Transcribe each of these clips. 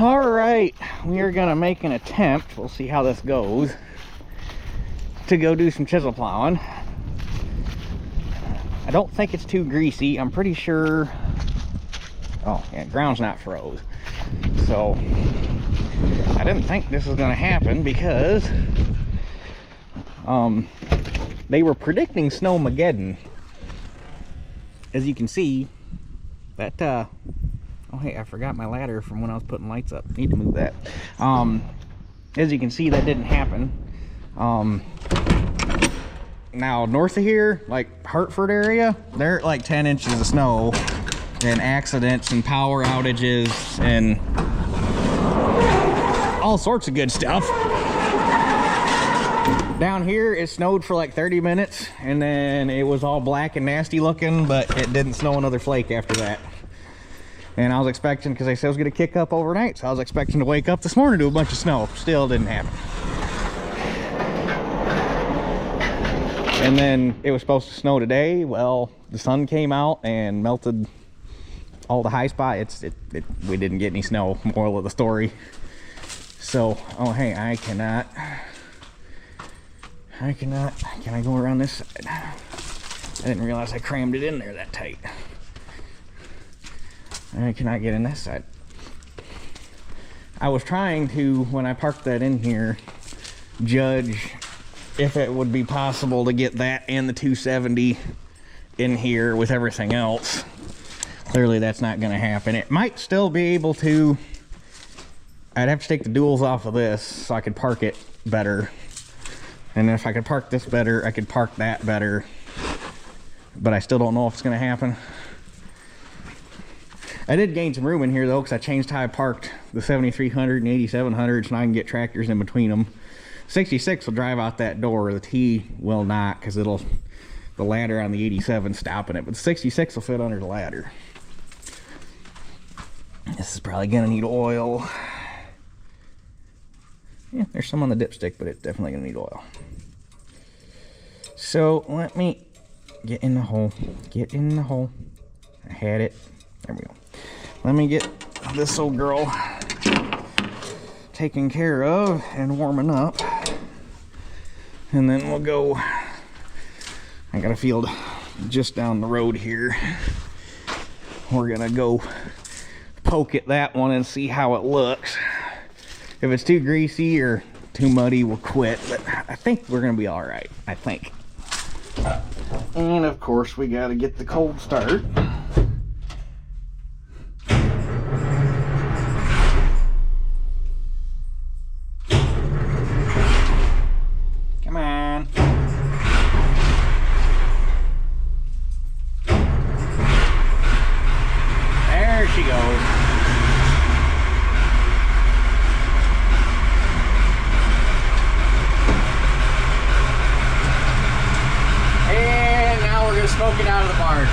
All right, we are gonna make an attempt, we'll see how this goes, to go do some chisel plowing. I don't think it's too greasy. I'm pretty sure, oh yeah, ground's not froze. So I didn't think this was gonna happen because they were predicting snowmageddon. As you can see, that oh hey, I forgot my ladder from when I was putting lights up. Need to move that. As you can see, that didn't happen. Now north of here, like Hartford area, they're at like 10 inches of snow and accidents and power outages and all sorts of good stuff. Down here it snowed for like 30 minutes and then it was all black and nasty looking, but it didn't snow another flake after that. And I was expecting, because they said it was going to kick up overnight, so I was expecting to wake up this morning to a bunch of snow. Still didn't happen. And then it was supposed to snow today. Well, the sun came out and melted all the high spots. We didn't get any snow, moral of the story. So, oh hey, can I go around this side? I didn't realize I crammed it in there that tight. I cannot get in this side. I was trying to, when I parked that in here, judge if it would be possible to get that and the 270 in here with everything else. Clearly that's not going to happen. It might still be able to. I'd have to take the duals off of this so I could park it better. And if I could park this better, I could park that better. But I still don't know if it's going to happen. I did gain some room in here though, because I changed how I parked the 7300 and 8700, so I can get tractors in between them. 66 will drive out that door. The T will not, because the ladder on the 87 stopping it, but the 66 will fit under the ladder. This is probably gonna need oil. Yeah, there's some on the dipstick, but it's definitely gonna need oil. So let me get in the hole. Get in the hole. I had it. There we go. Let me get this old girl taken care of and warming up. And then we'll go. I got a field just down the road here. We're gonna go poke at that one and see how it looks. If it's too greasy or too muddy, we'll quit. But I think we're gonna be all right, I think. And of course, we gotta get the cold start. Come on. There she goes. And now we're gonna smoke it out of the barn.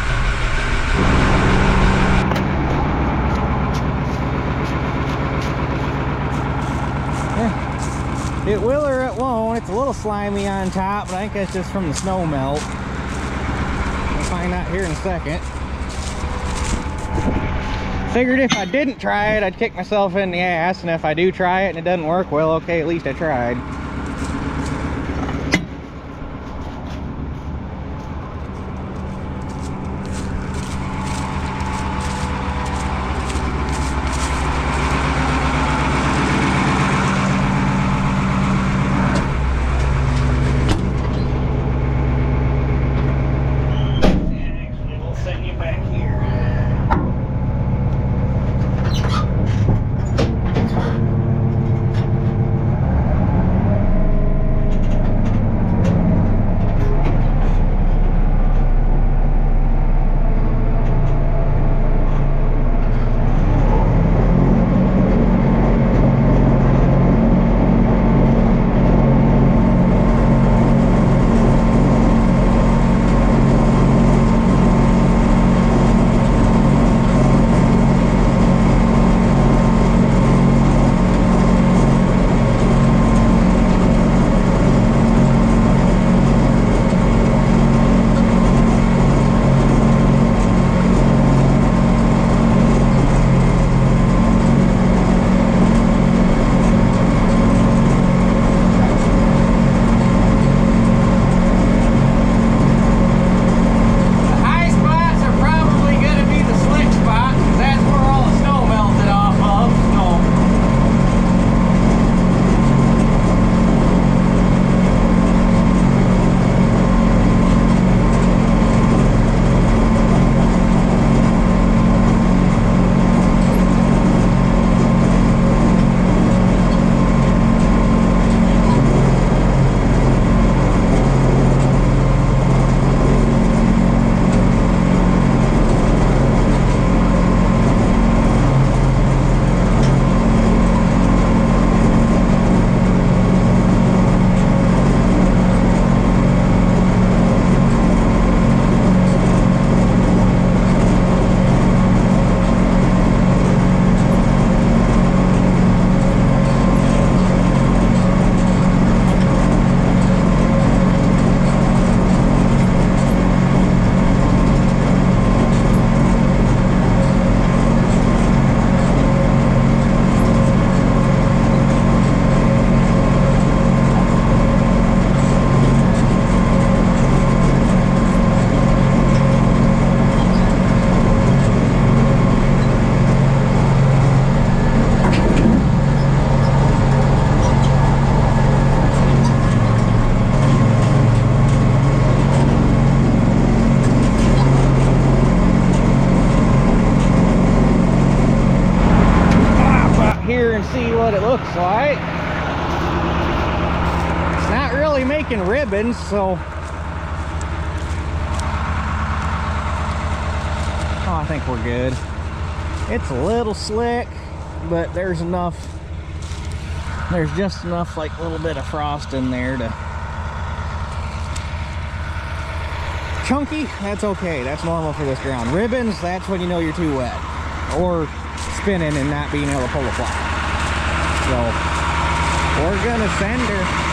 It will or it won't. It's a little slimy on top, but I think that's just from the snow melt. We'll find out here in a second. Figured if I didn't try it, I'd kick myself in the ass, and if I do try it and it doesn't work, well, okay, at least I tried. freaking ribbons, so. Oh, I think we're good. It's a little slick, but there's just enough, like, little bit of frost in there to. Chunky, that's okay. That's normal for this ground. Ribbons, that's when you know you're too wet. Or spinning and not being able to pull a plow. So, we're gonna send her.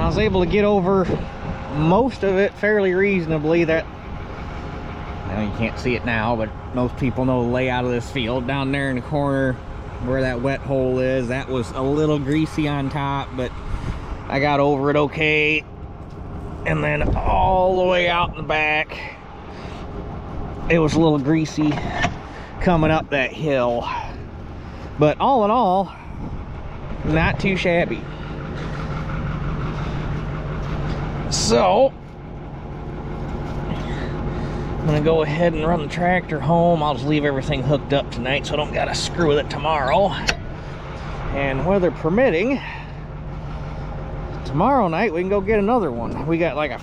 I was able to get over most of it fairly reasonably. That, I know you can't see it now, but most people know the layout of this field. Down there in the corner where that wet hole is, that was a little greasy on top, but I got over it okay. And then all the way out in the back, it was a little greasy coming up that hill. But all in all, not too shabby. So I'm gonna go ahead and run the tractor home. I'll just leave everything hooked up tonight so I don't gotta screw with it tomorrow. And weather permitting, tomorrow night we can go get another one. We got like a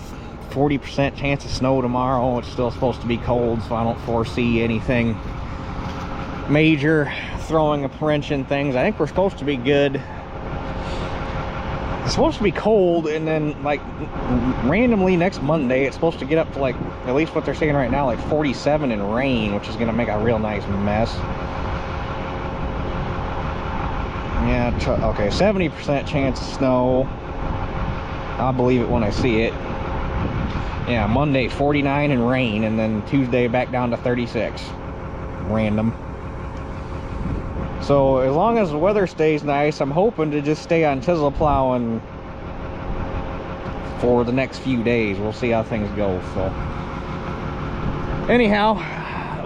40% chance of snow tomorrow. It's still supposed to be cold, so I don't foresee anything major throwing a wrench in things. I think we're supposed to be good. It's supposed to be cold, and then like randomly next Monday it's supposed to get up to like, at least what they're saying right now, like 47 and rain, which is going to make a real nice mess. Yeah, okay, 70% chance of snow. I'll believe it when I see it. Yeah, Monday 49 and rain, and then Tuesday back down to 36. Random. So as long as the weather stays nice, I'm hoping to just stay on chisel plowing for the next few days. We'll see how things go. So anyhow,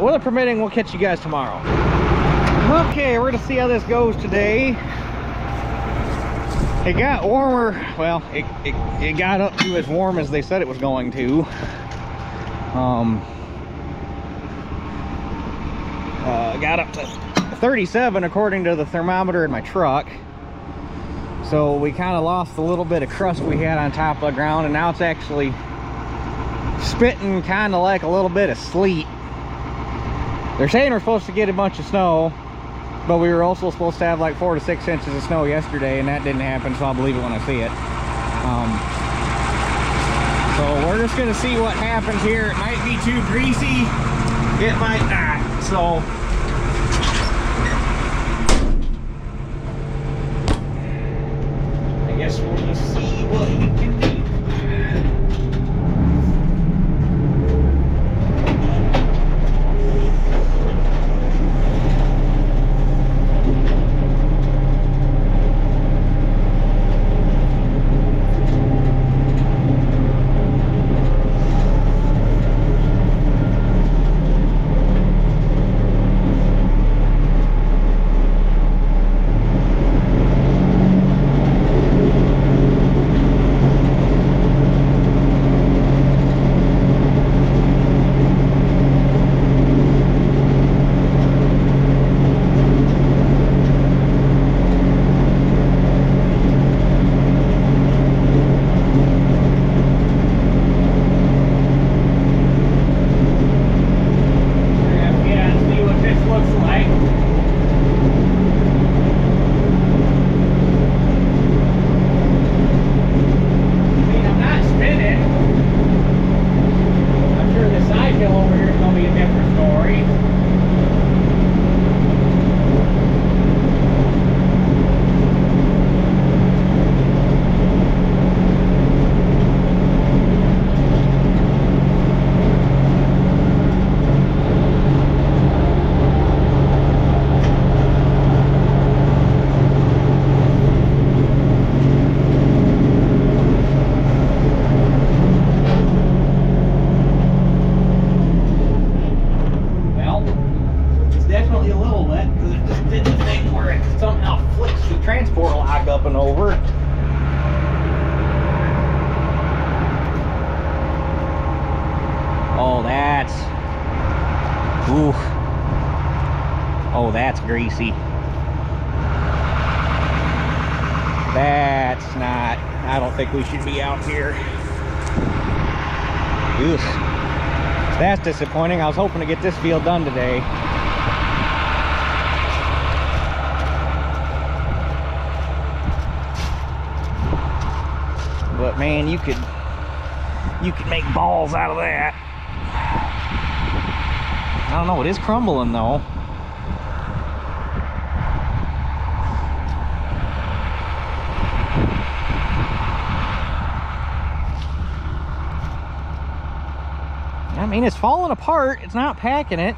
weather permitting, we'll catch you guys tomorrow. Okay, we're gonna see how this goes today. It got warmer. Well, it got up to as warm as they said it was going to. Got up to 37 according to the thermometer in my truck. So we kind of lost a little bit of crust we had on top of the ground, and now it's actually spitting kind of like a little bit of sleet. They're saying we're supposed to get a bunch of snow, but we were also supposed to have like 4 to 6 inches of snow yesterday, and that didn't happen, so I'll believe it when I see it. So we're just gonna see what happens here. It might be too greasy, it might not. So I guess we'll just see what we can do. Oh, that's greasy. That's not, I don't think we should be out here. Oof. That's disappointing. I was hoping to get this field done today. But man, you could make balls out of that. I don't know, it is crumbling though. I mean, it's falling apart. It's not packing it.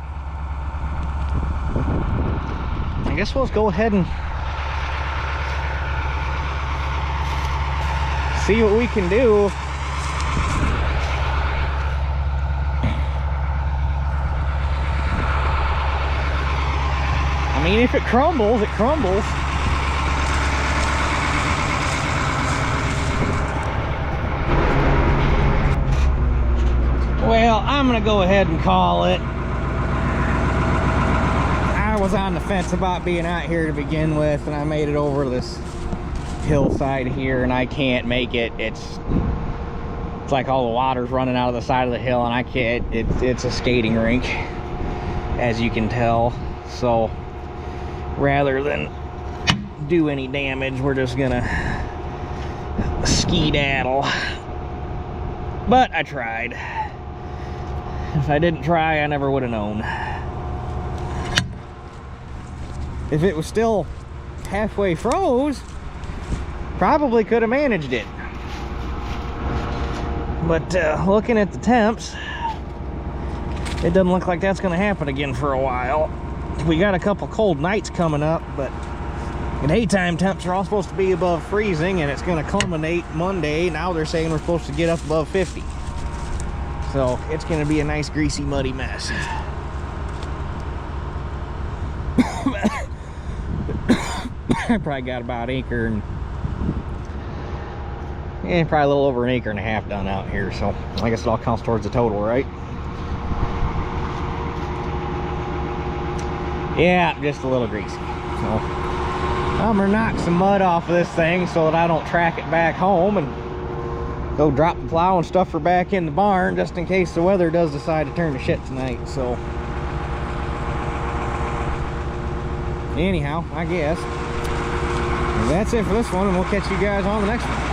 I guess we'll just go ahead and see what we can do. I mean, if it crumbles, it crumbles. Well, I'm gonna go ahead and call it. I was on the fence about being out here to begin with, and I made it over this hillside here, and I can't make it. It's like all the water's running out of the side of the hill, and I can't. It's a skating rink, as you can tell. So rather than do any damage, we're just gonna skedaddle. But I tried. If I didn't try, I never would have known. If it was still halfway froze, probably could have managed it. But looking at the temps, it doesn't look like that's going to happen again for a while. We got a couple cold nights coming up, but the daytime temps are all supposed to be above freezing, and it's going to culminate Monday. Now they're saying we're supposed to get up above 50. So it's going to be a nice, greasy, muddy mess. I probably got about an acre and probably a little over an acre and a half done out here. So I guess it all counts towards the total, right? Yeah, just a little greasy. So I'm gonna knock some mud off of this thing so that I don't track it back home and go drop the plow and stuff her back in the barn just in case the weather does decide to turn to shit tonight. So anyhow, I guess that's it for this one, and we'll catch you guys on the next one.